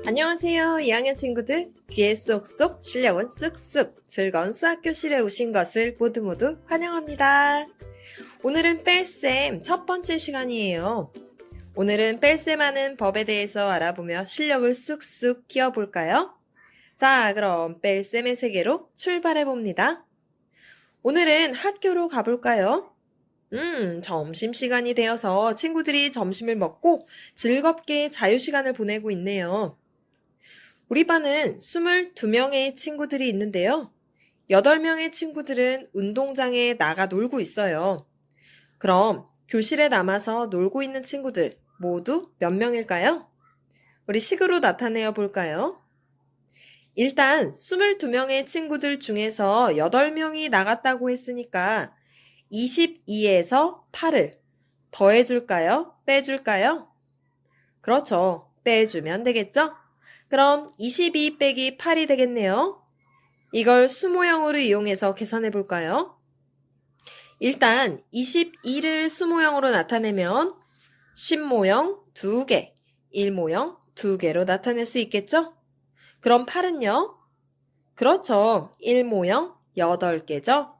안녕하세요, 2학년 친구들. 귀에 쏙쏙, 실력은 쑥쑥, 즐거운 수학교실에 오신 것을 모두 환영합니다. 오늘은 뺄셈 첫 번째 시간이에요. 오늘은 뺄셈하는 법에 대해서 알아보며 실력을 쑥쑥 키워볼까요? 자, 그럼 뺄셈의 세계로 출발해봅니다. 오늘은 학교로 가볼까요? 점심시간이 되어서 친구들이 점심을 먹고 즐겁게 자유시간을 보내고 있네요. 우리 반은 22명의 친구들이 있는데요. 8명의 친구들은 운동장에 나가 놀고 있어요. 그럼 교실에 남아서 놀고 있는 친구들 모두 몇 명일까요? 우리 식으로 나타내어 볼까요? 일단 22명의 친구들 중에서 8명이 나갔다고 했으니까 22에서 8을 더해줄까요? 빼줄까요? 그렇죠. 빼주면 되겠죠? 그럼 22 빼기 8이 되겠네요. 이걸 수모형으로 이용해서 계산해 볼까요? 일단 22를 수모형으로 나타내면 10모형 2개, 1모형 2개로 나타낼 수 있겠죠? 그럼 8은요? 그렇죠. 1모형 8개죠?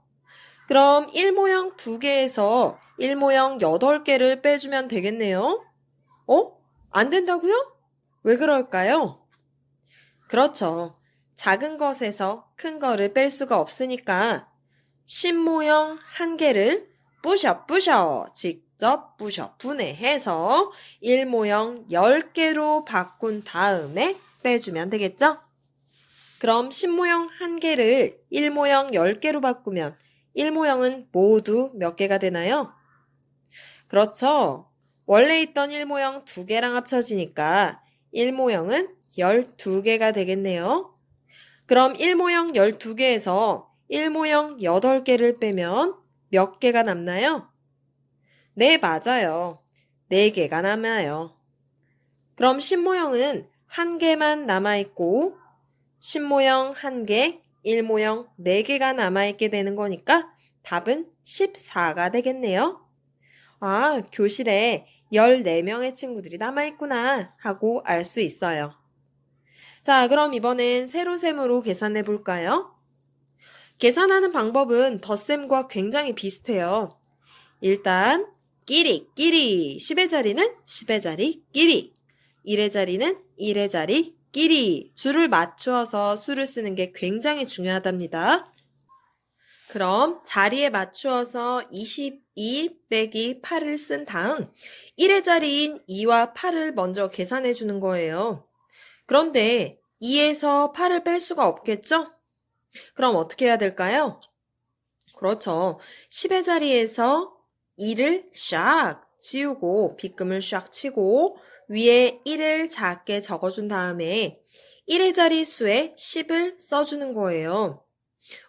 그럼 1모형 2개에서 1모형 8개를 빼주면 되겠네요. 안 된다고요? 왜 그럴까요? 그렇죠. 작은 것에서 큰 거를 뺄 수가 없으니까 10모형 1개를 부셔 직접 부셔 분해해서 1모형 10개로 바꾼 다음에 빼주면 되겠죠? 그럼 10모형 1개를 1모형 10개로 바꾸면 1모형은 모두 몇 개가 되나요? 그렇죠. 원래 있던 1모형 2개랑 합쳐지니까 1모형은 12개가 되겠네요. 그럼 1모형 12개에서 1모형 8개를 빼면 몇 개가 남나요? 네, 맞아요. 4개가 남아요. 그럼 10모형은 1개만 남아있고 10모형 1개, 1모형 4개가 남아있게 되는 거니까 답은 14가 되겠네요. 아, 교실에 14명의 친구들이 남아있구나 하고 알 수 있어요. 자, 그럼 이번엔 세로셈으로 계산해 볼까요? 계산하는 방법은 덧셈과 굉장히 비슷해요. 일단 끼리 10의 자리는 10의 자리 끼리, 1의 자리는 1의 자리 끼리 줄을 맞추어서 수를 쓰는 게 굉장히 중요하답니다. 그럼 자리에 맞추어서 22 빼기 8을 쓴 다음 1의 자리인 2와 8을 먼저 계산해 주는 거예요. 그런데 2에서 8을 뺄 수가 없겠죠? 그럼 어떻게 해야 될까요? 그렇죠. 10의 자리에서 2를 샥 지우고 빗금을 샥 치고 위에 1을 작게 적어준 다음에 1의 자리 수에 10을 써주는 거예요.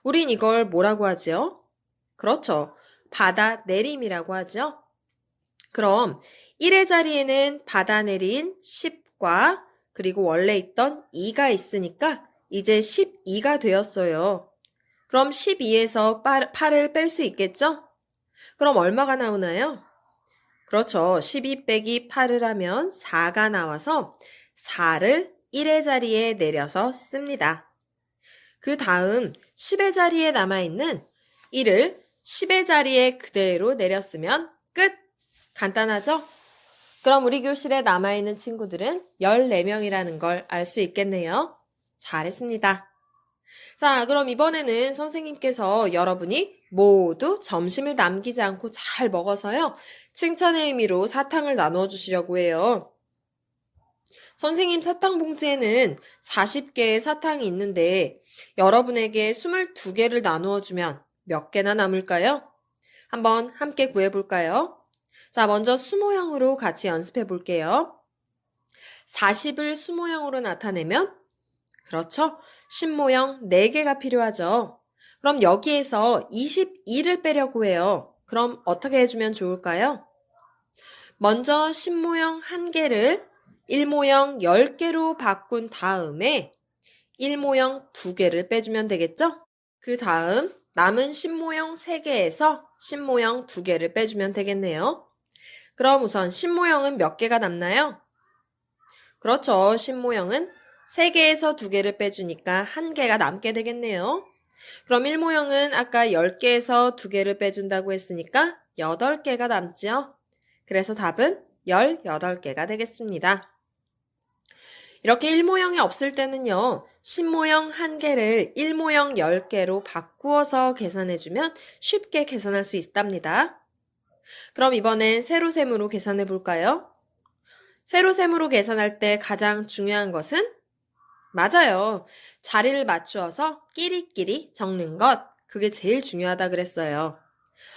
우린 이걸 뭐라고 하죠? 그렇죠. 받아내림이라고 하죠. 그럼 1의 자리에는 받아내린 10과 그리고 원래 있던 2가 있으니까 이제 12가 되었어요. 그럼 12에서 8을 뺄 수 있겠죠? 그럼 얼마가 나오나요? 그렇죠. 12 빼기 8을 하면 4가 나와서 4를 1의 자리에 내려서 씁니다. 그 다음 10의 자리에 남아있는 1을 10의 자리에 그대로 내렸으면 끝! 간단하죠? 그럼 우리 교실에 남아있는 친구들은 14명이라는 걸 알 수 있겠네요. 잘했습니다. 자, 그럼 이번에는 선생님께서 여러분이 모두 점심을 남기지 않고 잘 먹어서요. 칭찬의 의미로 사탕을 나누어 주시려고 해요. 선생님 사탕 봉지에는 40개의 사탕이 있는데 여러분에게 22개를 나누어 주면 몇 개나 남을까요? 한번 함께 구해볼까요? 자, 먼저 수모형으로 같이 연습해 볼게요. 40을 수모형으로 나타내면 그렇죠? 10모형 4개가 필요하죠. 그럼 여기에서 22를 빼려고 해요. 그럼 어떻게 해주면 좋을까요? 먼저 10모형 1개를 1모형 10개로 바꾼 다음에 1모형 2개를 빼주면 되겠죠? 그 다음 남은 10모형 3개에서 10모형 2개를 빼주면 되겠네요. 그럼 우선 10모형은 몇 개가 남나요? 그렇죠. 10모형은 3개에서 2개를 빼주니까 1개가 남게 되겠네요. 그럼 1모형은 아까 10개에서 2개를 빼준다고 했으니까 8개가 남지요. 그래서 답은 18개가 되겠습니다. 이렇게 1모형이 없을 때는요, 10모형 1개를 1모형 10개로 바꾸어서 계산해주면 쉽게 계산할 수 있답니다. 그럼 이번엔 세로셈으로 계산해 볼까요? 세로셈으로 계산할 때 가장 중요한 것은? 맞아요. 자리를 맞추어서 끼리끼리 적는 것. 그게 제일 중요하다 그랬어요.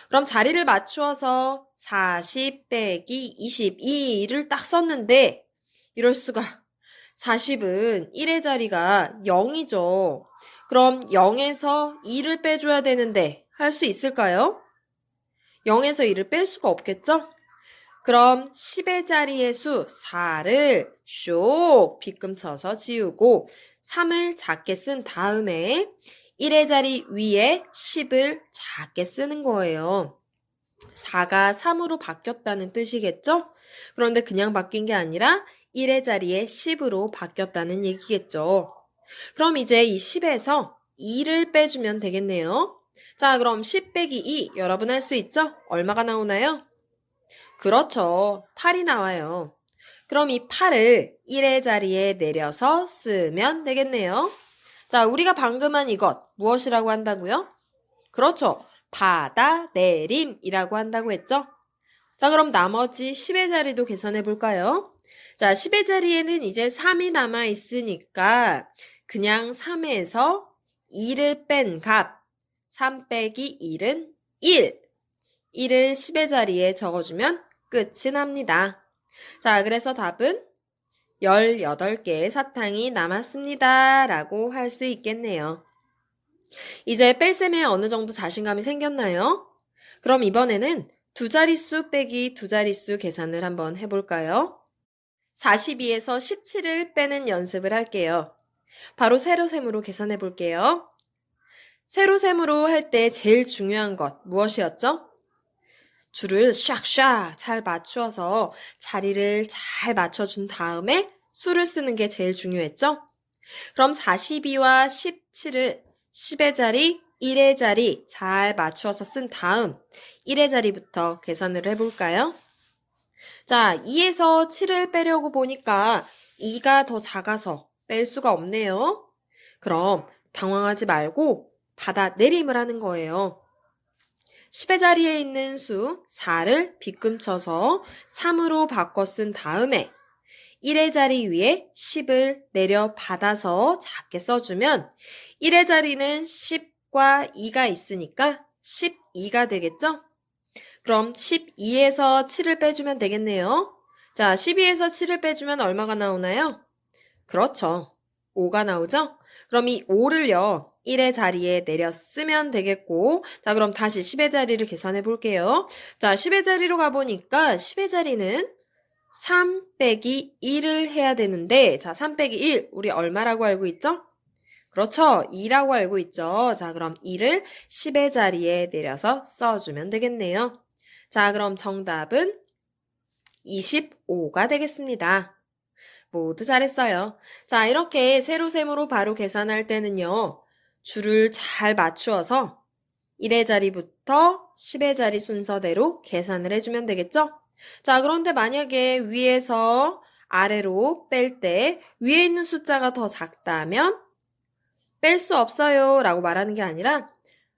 그럼 자리를 맞추어서 40 빼기 22를 딱 썼는데 이럴 수가. 40은 1의 자리가 0이죠. 그럼 0에서 2를 빼줘야 되는데 할 수 있을까요? 0에서 2를 뺄 수가 없겠죠? 그럼 10의 자리의 수 4를 쇽 빗금쳐서 지우고 3을 작게 쓴 다음에 1의 자리 위에 10을 작게 쓰는 거예요. 4가 3으로 바뀌었다는 뜻이겠죠? 그런데 그냥 바뀐 게 아니라 1의 자리에 10으로 바뀌었다는 얘기겠죠. 그럼 이제 이 10에서 2를 빼주면 되겠네요. 자, 그럼 10 빼기 2 여러분 할 수 있죠? 얼마가 나오나요? 그렇죠. 8이 나와요. 그럼 이 8을 1의 자리에 내려서 쓰면 되겠네요. 자, 우리가 방금 한 이것 무엇이라고 한다고요? 그렇죠. 받아내림이라고 한다고 했죠? 자, 그럼 나머지 10의 자리도 계산해 볼까요? 자, 10의 자리에는 이제 3이 남아 있으니까 그냥 3에서 2를 뺀 값, 3 빼기 1은 1. 1을 10의 자리에 적어주면 끝이 납니다. 자, 그래서 답은 18개의 사탕이 남았습니다. 라고 할 수 있겠네요. 이제 뺄셈에 어느 정도 자신감이 생겼나요? 그럼 이번에는 두 자릿수 빼기 두 자릿수 계산을 한번 해볼까요? 42에서 17을 빼는 연습을 할게요. 바로 세로셈으로 계산해 볼게요. 세로셈으로 할 때 제일 중요한 것 무엇이었죠? 줄을 샥샥 잘 맞추어서 자리를 잘 맞춰준 다음에 수를 쓰는 게 제일 중요했죠? 그럼 42와 17을 10의 자리, 1의 자리 잘 맞추어서 쓴 다음 1의 자리부터 계산을 해볼까요? 자, 2에서 7을 빼려고 보니까 2가 더 작아서 뺄 수가 없네요. 그럼 당황하지 말고 받아내림을 하는 거예요. 10의 자리에 있는 수 4를 빗금쳐서 3으로 바꿔 쓴 다음에 1의 자리 위에 10을 내려 받아서 작게 써주면 1의 자리는 10과 2가 있으니까 12가 되겠죠? 그럼 12에서 7을 빼주면 되겠네요. 자, 12에서 7을 빼주면 얼마가 나오나요? 그렇죠. 5가 나오죠? 그럼 이 5를요. 1의 자리에 내려 쓰면 되겠고, 자, 그럼 다시 10의 자리를 계산해 볼게요. 자, 10의 자리로 가보니까 10의 자리는 3 빼기 1을 해야 되는데, 자, 3 빼기 1, 우리 얼마라고 알고 있죠? 그렇죠. 2라고 알고 있죠. 자, 그럼 2를 10의 자리에 내려서 써주면 되겠네요. 자, 그럼 정답은 25가 되겠습니다. 모두 잘했어요. 자, 이렇게 세로셈으로 바로 계산할 때는요. 줄을 잘 맞추어서 1의 자리부터 10의 자리 순서대로 계산을 해주면 되겠죠? 자, 그런데 만약에 위에서 아래로 뺄 때 위에 있는 숫자가 더 작다면 뺄 수 없어요 라고 말하는 게 아니라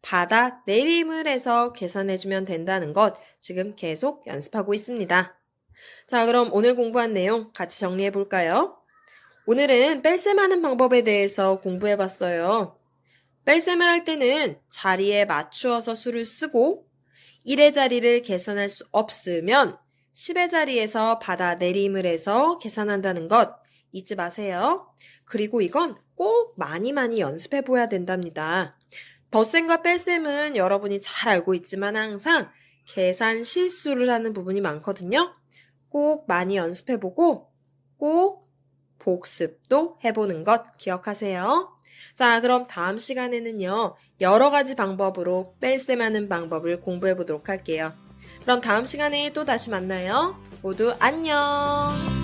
받아내림을 해서 계산해주면 된다는 것 지금 계속 연습하고 있습니다. 자, 그럼 오늘 공부한 내용 같이 정리해 볼까요? 오늘은 뺄셈하는 방법에 대해서 공부해 봤어요. 뺄셈을 할 때는 자리에 맞추어서 수를 쓰고 1의 자리를 계산할 수 없으면 10의 자리에서 받아내림을 해서 계산한다는 것 잊지 마세요. 그리고 이건 꼭 많이 연습해 보아야 된답니다. 덧셈과 뺄셈은 여러분이 잘 알고 있지만 항상 계산 실수를 하는 부분이 많거든요. 꼭 많이 연습해보고 꼭 복습도 해보는 것 기억하세요. 자, 그럼 다음 시간에는요. 여러 가지 방법으로 뺄셈하는 방법을 공부해 보도록 할게요. 그럼 다음 시간에 또 다시 만나요. 모두 안녕!